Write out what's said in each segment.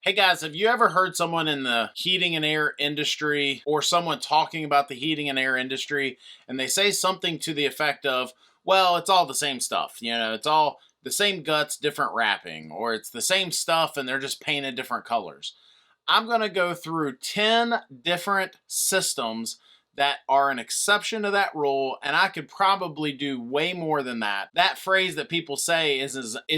Hey guys, have you ever heard someone in the heating and air industry or someone talking about the heating and air industry and they say something to the effect of, well, it's all the same stuff. You know, it's all the same guts, different wrapping, or it's the same stuff and they're just painted different colors. I'm going to go through 10 different systems that are an exception to that rule, and I could probably do way more than that. That phrase that people say is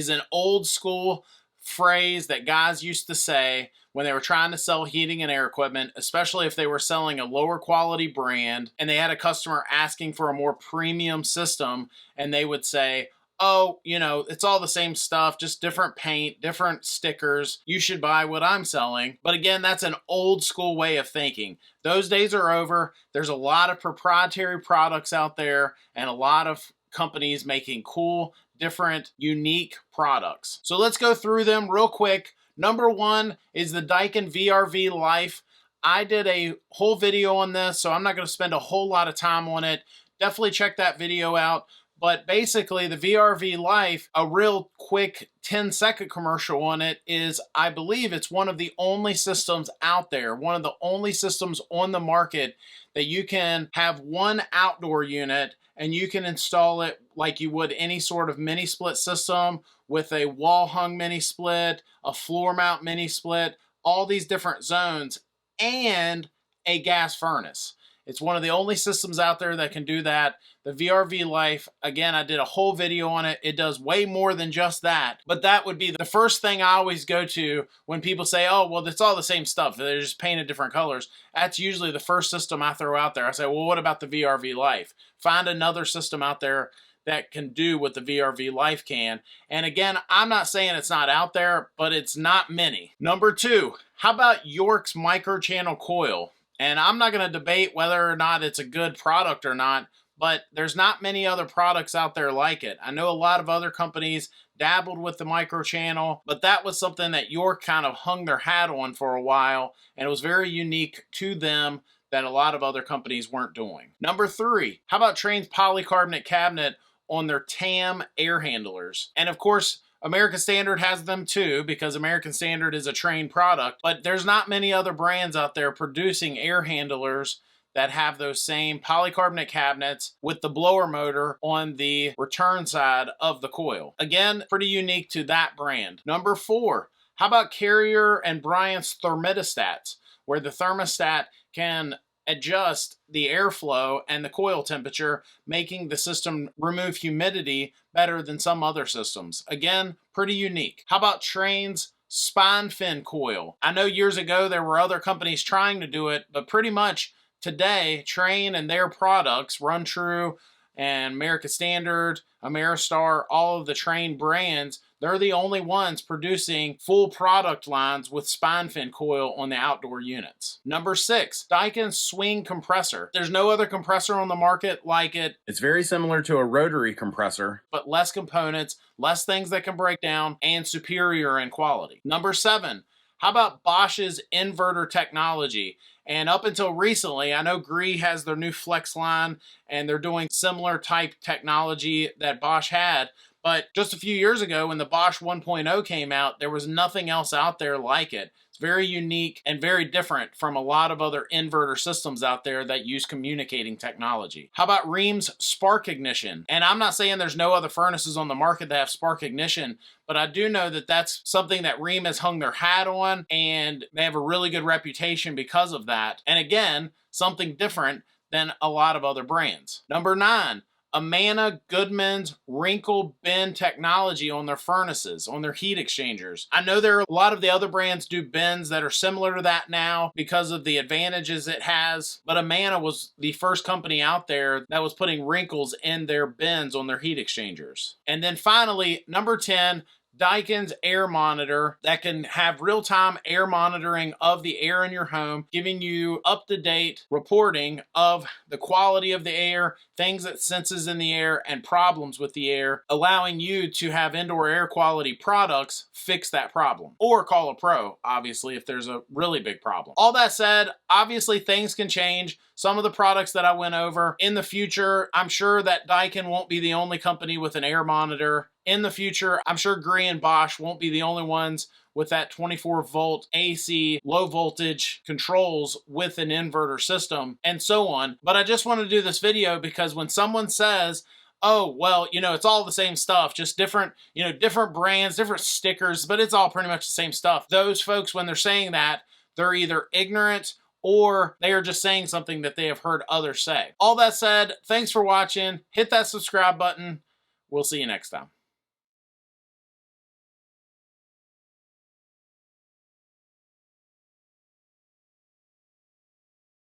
an old school phrase that guys used to say when they were trying to sell heating and air equipment, especially if they were selling a lower quality brand and they had a customer asking for a more premium system, and they would say, oh, you know, it's all the same stuff, just different paint, different stickers. You should buy what I'm selling. But again, that's an old school way of thinking. Those days are over. There's a lot of proprietary products out there and a lot of companies making cool, different, unique products. So let's go through them real quick. Number one is the Daikin VRV Life. I did a whole video on this, so I'm not going to spend a whole lot of time on it. Definitely check that video out. But basically, the VRV Life, a real quick 10-second commercial on it is, I believe it's one of the only systems out there, one of the only systems on the market that you can have one outdoor unit and you can install it like you would any sort of mini split system with a wall hung mini split, a floor mount mini split, all these different zones, and a gas furnace. It's one of the only systems out there that can do that. The VRV Life, again, I did a whole video on it. It does way more than just that. But that would be the first thing I always go to when people say, oh, well, it's all the same stuff. They're just painted different colors. That's usually the first system I throw out there. I say, well, what about the VRV Life? Find another system out there that can do what the VRV Life can. And again, I'm not saying it's not out there, but it's not many. Number two, how about York's Microchannel Coil? And I'm not going to debate whether or not it's a good product or not, but there's not many other products out there like it. I know a lot of other companies dabbled with the microchannel, but that was something that York kind of hung their hat on for a while, and it was very unique to them that a lot of other companies weren't doing. Number three, how about Trane's polycarbonate cabinet on their TAM air handlers? And of course, American Standard has them too, because American Standard is a Trane product, but there's not many other brands out there producing air handlers that have those same polycarbonate cabinets with the blower motor on the return side of the coil. Again, pretty unique to that brand. Number four, how about Carrier and Bryant's Thermidistats, where the thermostat can adjust the airflow and the coil temperature, making the system remove humidity better than some other systems. Again, pretty unique. How about Trane's spine fin coil? I know years ago there were other companies trying to do it, but pretty much today, Trane and their products, RunTru and American Standard, Ameristar, all of the Trane brands, they're the only ones producing full product lines with spine fin coil on the outdoor units. Number six, Daikin swing compressor. There's no other compressor on the market like it. It's very similar to a rotary compressor, but less components, less things that can break down, and superior in quality. Number seven, how about Bosch's inverter technology? And up until recently, I know Gree has their new Flex line and they're doing similar type technology that Bosch had. But just a few years ago when the Bosch 1.0 came out, there was nothing else out there like it. It's very unique and very different from a lot of other inverter systems out there that use communicating technology. How about Rheem's spark ignition? And I'm not saying there's no other furnaces on the market that have spark ignition, but I do know that that's something that Rheem has hung their hat on, and they have a really good reputation because of that. And again, something different than a lot of other brands. Number nine, Amana Goodman's Wrinkle bend technology on their furnaces, on their heat exchangers. I know there are a lot of the other brands do bends that are similar to that now because of the advantages it has, but Amana was the first company out there that was putting wrinkles in their bends on their heat exchangers. And then finally, number 10, Daikin's Air Monitor that can have real-time air monitoring of the air in your home, giving you up-to-date reporting of the quality of the air, things it senses in the air, and problems with the air, allowing you to have indoor air quality products fix that problem. Or call a pro, obviously, if there's a really big problem. All that said, obviously things can change. Some of the products that I went over in the future, I'm sure that Daikin won't be the only company with an air monitor in the future, I'm sure Gree and Bosch won't be the only ones with that 24-volt AC low voltage controls with an inverter system and so on. But I just want to do this video because when someone says, oh, well, you know, it's all the same stuff, just different, you know, different brands, different stickers, but it's all pretty much the same stuff. Those folks, when they're saying that, they're either ignorant or they are just saying something that they have heard others say. All that said, thanks for watching. Hit that subscribe button. We'll see you next time.